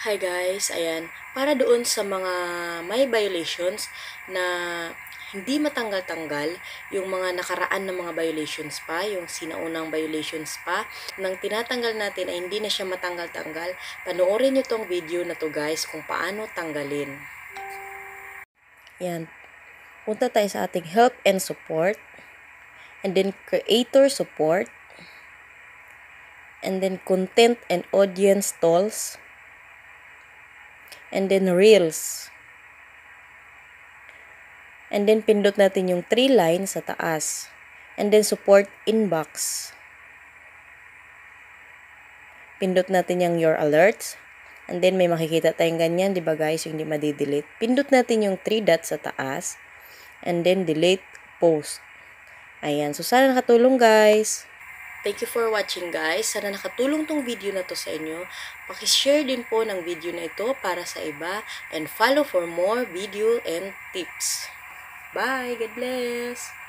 Hi guys, ayan. Para doon sa mga may violations na hindi matanggal-tanggal, yung mga nakaraan na mga violations pa, yung sinaunang violations pa, nang tinatanggal natin ay hindi na siya matanggal-tanggal, panoorin nyo tong video na to guys kung paano tanggalin. Ayan. Punta tayo sa ating help and support, and then creator support, and then content and audience tools, and then reels. And then, pindot natin yung 3 lines sa taas. And then, support inbox. Pindot natin yung your alerts. And then, may makikita tayong ganyan, di ba guys, yung hindi madi-delete. Pindot natin yung 3 dots sa taas. And then, delete post. Ayan. So, sana nakatulong guys. Thank you for watching guys. Sana nakatulong tong video na to sa inyo. Pakishare din po ng video na ito para sa iba. And follow for more video and tips. Bye! God bless!